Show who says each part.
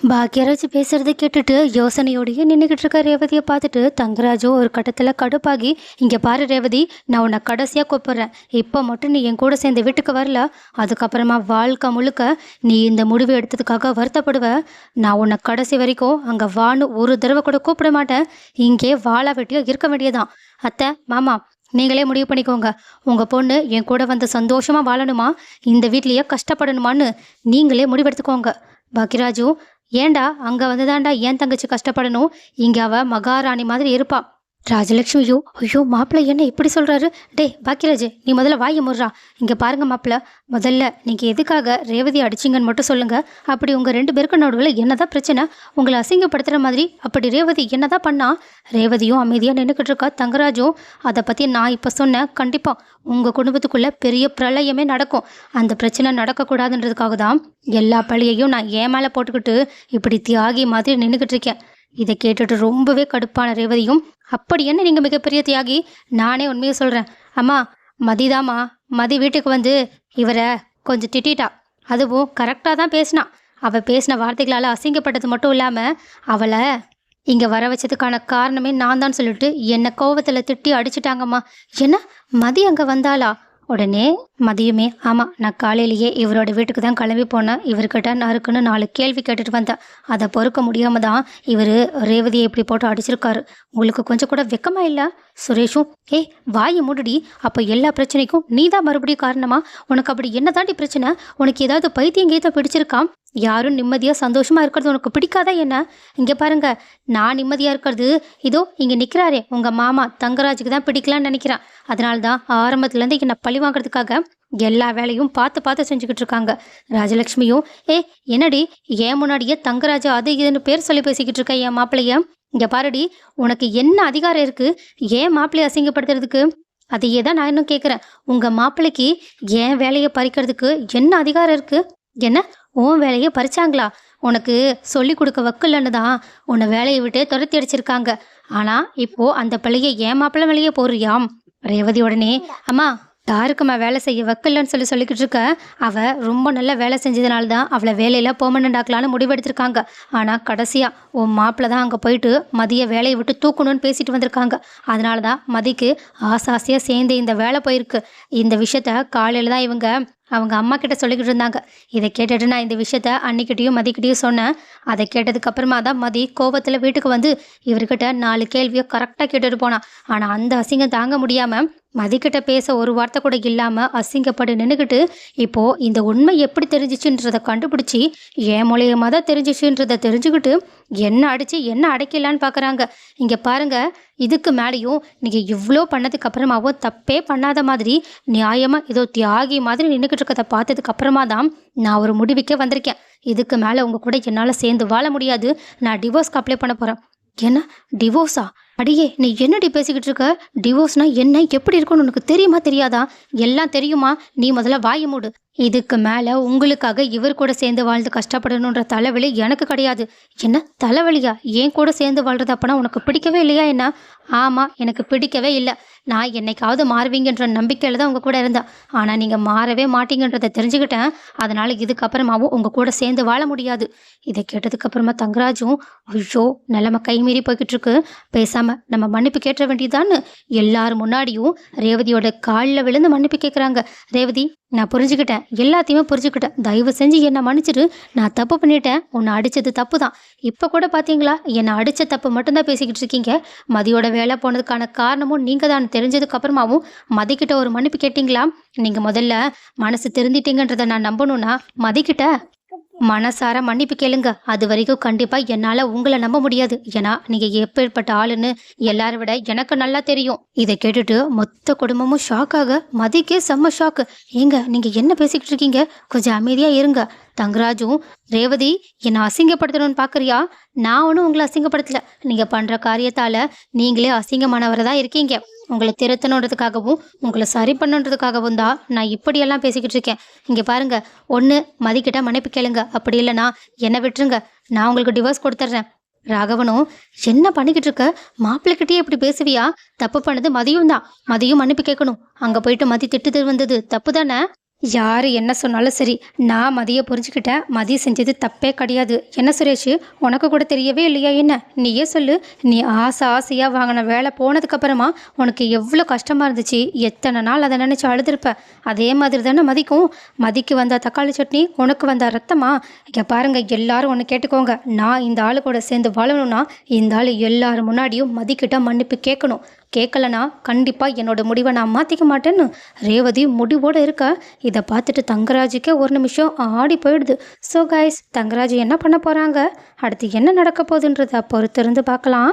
Speaker 1: பாக்யராஜ் பேசுறதை கேட்டுட்டு யோசனையோடயே நின்றுக்கிட்டு இருக்க ரேவதியை பார்த்துட்டு தங்கராஜும் ஒரு கட்டத்தில் கடுப்பாகி, இங்கே பாரு ரேவதி, நான் உன்னை கடைசியாக கூப்பிட்றேன். இப்போ மட்டும் நீ என் கூட சேர்ந்து வீட்டுக்கு வரல, அதுக்கப்புறமா வாழ்க்கை முழுக்க நீ இந்த முடிவு எடுத்ததுக்காக வருத்தப்படுவ. நான் உன்னை கடைசி வரைக்கும் அங்கே வான்னு ஒரு தடவை கூட கூப்பிட மாட்டேன். இங்கே வாழா வெட்டியோ இருக்க வேண்டியதான். அத்தை, மாமா, நீங்களே முடிவு பண்ணிக்கோங்க. உங்கள் பொண்ணு என் கூட வந்து சந்தோஷமாக வாழணுமா, இந்த வீட்லேயே கஷ்டப்படணுமான்னு நீங்களே முடிவெடுத்துக்கோங்க. பாக்கியராஜு, ஏண்டா அங்கே வந்துதான்டா ஏன் தங்கச்சி கஷ்டப்படணும், இங்கே அவ மகாராணி மாதிரி இருப்பா. ராஜலட்சுமியோ, ஐயோ மாப்பிள்ளை என்ன இப்படி சொல்கிறாரு. டே பாக்கியராஜ், நீ முதல்ல வாயை முடுறா. இங்கே பாருங்க மாப்பிள்ளை, முதல்ல நீங்கள் எதுக்காக ரேவதி அடிச்சிங்கன்னு மட்டும் சொல்லுங்கள். அப்படி உங்கள் ரெண்டு பேருக்கு நடுவில் என்னதான் பிரச்சனை? உங்களை அசிங்கப்படுத்துகிற மாதிரி அப்படி ரேவதி என்னதான் பண்ணா? ரேவதியும் அமைதியாக நின்றுக்கிட்டு இருக்கா. தங்கராஜும், அதை பற்றி நான் இப்போ சொன்னேன், கண்டிப்பாக உங்கள் குடும்பத்துக்குள்ளே பெரிய பிரளயமே நடக்கும். அந்த பிரச்சனை நடக்கக்கூடாதுன்றதுக்காக தான் எல்லா பழியையும் நான் ஏன் மேலே போட்டுக்கிட்டு இப்படி தியாகி மாதிரி நின்றுக்கிட்டு இருக்கேன். இதை கேட்டுட்டு ரொம்பவே கடுப்பான ரேவதியும், அப்படி என்ன நீங்கள் மிகப்பெரிய தியாகி? நானே உண்மையை சொல்கிறேன். அம்மா, மதிதாம்மா, மதி வீட்டுக்கு வந்து இவரை கொஞ்சம் திட்டா. அதுவும் கரெக்டாக தான் பேசினா. அவள் பேசின வார்த்தைகளால் அசிங்கப்பட்டது மட்டும் இல்லாமல் அவளை இங்கே வர வச்சதுக்கான காரணமே நான் தான் சொல்லிட்டு என்னை கோவத்தில் திட்டி அடிச்சிட்டாங்கம்மா. என்ன, மதி அங்கே வந்தாளா? உடனே மதியமே, ஆமாம், நான் காலையிலேயே இவரோட வீட்டுக்கு தான் கிளம்பி போனேன். இவர்கிட்ட நறுக்குன்னு 4 கேள்வி கேட்டுட்டு வந்தேன். அதை பொறுக்க முடியாமல் தான் இவர் ரேவதியை இப்படி போட்டு அடிச்சிருக்காரு. உங்களுக்கு கொஞ்சம் கூட வெக்கமா இல்லை? சுரேஷும், ஏய் வாயை மூடுடி, அப்போ எல்லா பிரச்சனைக்கும் நீ தான் மறுபடியும் காரணமா? உனக்கு அப்படி என்ன தாண்டி பிரச்சனை? உனக்கு ஏதாவது பைத்தியம் கீதம் பிடிச்சிருக்கா? யாரும் நிம்மதியாக சந்தோஷமாக இருக்கிறது உனக்கு பிடிக்காதா என்ன? இங்கே பாருங்க, நான் நிம்மதியாக இருக்கிறது இதோ இங்கே நிற்கிறாரே உங்கள் மாமா தங்கராஜுக்கு தான் பிடிக்கலான்னு நினைக்கிறேன். அதனால தான் ஆரம்பத்துலேருந்து என்னை பழி வாங்குறதுக்காக எல்லா வேலையும் பார்த்து பார்த்து செஞ்சுக்கிட்டு இருக்காங்க. ராஜலட்சுமியும், என்னடி ஏன் முன்னாடியே தங்கராஜா அது இதுன்னு பேர் சொல்லி பேசிக்கிட்டு இருக்க என் மாப்பிள்ளைய? இங்கே பாருடி, உனக்கு என்ன அதிகாரம் இருக்குது ஏன் மாப்பிள்ளையை அசிங்கப்படுத்துறதுக்கு? அதையே தான் நான் இன்னும் கேட்குறேன். உங்கள் மாப்பிள்ளைக்கு ஏன் வேலையை பறிக்கிறதுக்கு என்ன அதிகாரம் இருக்குது? என்ன, உன் வேலையை பறிச்சாங்களா? உனக்கு சொல்லி கொடுக்க வக்கில்லன்னு தான் உன்னை வேலையை விட்டு துரத்தி அடிச்சிருக்காங்க. ஆனால் இப்போது அந்த பிள்ளையை ஏன் மாப்பிள்ளை வேலையை போடுறியாம்? ரேவதி உடனே, அம்மா, யாருக்குமா வேலை செய்ய வக்கில்லன்னு சொல்லிக்கிட்டு இருக்க? அவள் ரொம்ப நல்ல வேலை செஞ்சதுனால தான் அவளை வேலையில் பெர்மனெண்ட் ஆக்கலான்னு முடிவெடுத்திருக்காங்க. ஆனால் கடைசியாக உன் மாப்பிள்ளை தான் அங்கே போயிட்டு மதிய வேலையை விட்டு தூக்கணும்னு பேசிட்டு வந்திருக்காங்க. அதனால தான் மதிக்கு ஆசாசியாக சேர்ந்து இந்த வேலை போயிருக்கு. இந்த விஷயத்த காலையில் தான் அவங்க அம்மா கிட்ட சொல்லிக்கிட்டு இருந்தாங்க. இதை கேட்டுட்டு நான் இந்த விஷயத்த அன்னிக்கிட்டையும் மதிக்கிட்டையும் சொன்னேன். அதை கேட்டதுக்கு அப்புறமா தான் மதி கோபத்தில் வீட்டுக்கு வந்து இவர்கிட்ட 4 கேள்வியை கரெக்டாக கேட்டுட்டு போனான். ஆனால் அந்த அசிங்கம் தாங்க முடியாமல் மதிக்கிட்ட பேச ஒரு வார்த்தை கூட இல்லாமல் அசிங்கப்பட்டு நின்றுக்கிட்டு இப்போது இந்த உண்மை எப்படி தெரிஞ்சிச்சுன்றதை கண்டுபிடிச்சி என் மூலியமாக தான் தெரிஞ்சிச்சுன்றதை தெரிஞ்சுக்கிட்டு என்ன அடித்து என்ன அடைக்கலான்னு பார்க்குறாங்க. இங்கே பாருங்கள், இதுக்கு மேலேயும் நீங்கள் இவ்வளோ பண்ணதுக்கு அப்புறமாவும் தப்பே பண்ணாத மாதிரி நியாயமாக ஏதோ தியாகி மாதிரி நின்றுக்கிட்டு இருக்கிறத பார்த்ததுக்கு அப்புறமா தான் நான் ஒரு முடிவுக்கே வந்திருக்கேன். இதுக்கு மேலே உங்கள் கூட என்னால் சேர்ந்து வாழ முடியாது. நான் டிவோர்ஸ்க்கு அப்ளை பண்ண போகிறேன். என்ன, டிவோர்ஸா? அடியே, நீ என்னடி பேசிக்கிட்டு இருக்க? டிவோர்ஸ்னா என்ன, எப்படி இருக்குன்னு உனக்கு தெரியுமா தெரியாதா? எல்லாம் தெரியுமா? நீ முதல்ல வாயை மூடு. இதுக்கு மேலே உங்களுக்காக இவர் கூட சேர்ந்து வாழ்ந்து கஷ்டப்படணுன்ற தலைவலி எனக்கு கிடையாது. என்ன தலைவலியா? ஏன் கூட சேர்ந்து வாழ்றது அப்பனா உனக்கு பிடிக்கவே இல்லையா என்ன? ஆமாம், எனக்கு பிடிக்கவே இல்லை. நான் என்னைக்காவது மாறுவீங்கன்ற நம்பிக்கையில் தான் உங்கள் கூட இருந்தேன். ஆனால் நீங்கள் மாறவே மாட்டீங்கன்றதை தெரிஞ்சுக்கிட்டேன். அதனால் இதுக்கப்புறமாவும் உங்கள் கூட சேர்ந்து வாழ முடியாது. இதை கேட்டதுக்கப்புறமா தங்கராஜும், ஐயோ நிலைமை கைமீறி போய்கிட்டு இருக்கு, பேசாமல் நம்ம மன்னிப்பு கேட்ட வேண்டியதான்னு எல்லாரும் முன்னாடியும் ரேவதியோட காலில் விழுந்து மன்னிப்பு கேட்குறாங்க. ரேவதி, நான் புரிஞ்சுக்கிட்டேன், எல்லாத்தையுமே புரிஞ்சுக்கிட்டேன். தயவு செஞ்சு என்னை மன்னிச்சிரு. நான் தப்பு பண்ணிட்டேன். உன்னை அடித்தது தப்பு தான். இப்போ கூட பார்த்தீங்களா, என்னை அடித்த தப்பு மட்டும்தான் பேசிக்கிட்டு இருக்கீங்க. மதியோட வேலை போனதுக்கான காரணமும் நீங்கள் தான் தெரிஞ்சதுக்கு அப்புறமாவும் மதிக்கிட்ட ஒரு மன்னிப்பு கேட்டிங்களா? நீங்கள் முதல்ல மனசு திருந்திட்டீங்கன்றதை நான் நம்பணும்னா மதிக்கிட்ட மனசார மன்னிப்பு கேளுங்க. அது வரைக்கும் கண்டிப்பாக என்னால் உங்களை நம்ப முடியாது. ஏன்னா நீங்கள் எப்பேற்பட்ட ஆளுன்னு எல்லாரை விட எனக்கு நல்லா தெரியும். இதை கேட்டுட்டு மொத்த குடும்பமும் ஷாக்காக, மதிக்கே செம்ம ஷாக்கு. ஏங்க, நீங்கள் என்ன பேசிக்கிட்டு இருக்கீங்க? கொஞ்சம் அமைதியாக இருங்க. தங்கராஜும், ரேவதி, என்னை அசிங்கப்படுத்தணும்னு பார்க்குறியா? நான் ஒன்றும் உங்களை அசிங்கப்படுத்தலை. நீங்கள் பண்ணுற காரியத்தால் நீங்களே அசிங்கமானவரை தான் இருக்கீங்க. உங்களை திருத்தணுன்றதுக்காகவும் உங்களை சரி பண்ணுன்றதுக்காகவும் தான் நான் இப்படியெல்லாம் பேசிக்கிட்டு இருக்கேன். இங்கே பாருங்கள், ஒன்று மதிக்கிட்ட மன்னிப்பு கேளுங்க, அப்படி இல்லைனா என்னை விட்டுருங்க. நான் உங்களுக்கு டிவோர்ஸ் கொடுத்துட்றேன். ராகவனும், என்ன பண்ணிக்கிட்டு இருக்க? மாப்பிள்ளைக்கிட்டே இப்படி பேசுவியா? தப்பு பண்ணது மதியும் தான். மதியும் மன்னிப்பு கேட்கணும். அங்கே போயிட்டு மதி திட்டு வந்தது தப்பு தானே? யார் என்ன சொன்னாலும் சரி, நான் மதியை புரிஞ்சுக்கிட்டேன். மதி செஞ்சது தப்பே கிடையாது. என்ன சுரேஷு, உனக்கு கூட தெரியவே இல்லையா என்ன? நீயே சொல்லு. நீ ஆசையாக வாங்கின வேலை போனதுக்கப்புறமா உனக்கு எவ்வளோ கஷ்டமாக இருந்துச்சு. எத்தனை நாள் அதை நினச்சி அழுதுருப்ப. அதே மாதிரி தானே மதிக்கும். மதிக்கு வந்த தக்காளி சட்னி உனக்கு வந்த ரத்தமா? இங்கே பாருங்க, எல்லாரும் ஒன்று கேட்டுக்கோங்க. நான் இந்த ஆளு கூட சேர்ந்து வாழணும்னா இந்த ஆள் எல்லாரும் முன்னாடியும் மதிக்கிட்ட மன்னிப்பு கேட்கணும். கேட்கலனா கண்டிப்பாக என்னோட முடிவை நான் மாற்றிக்க மாட்டேன்னு ரேவதி முடிவோடு இருக்க. இதை பார்த்துட்டு தங்கராஜுக்கே ஒரு நிமிஷம் ஆடி போயிடுது. ஸோ கைஸ், தங்கராஜ் என்ன பண்ண போகிறாங்க, அடுத்து என்ன நடக்க போகுதுன்றதை பொறுத்திருந்து பார்க்கலாம்.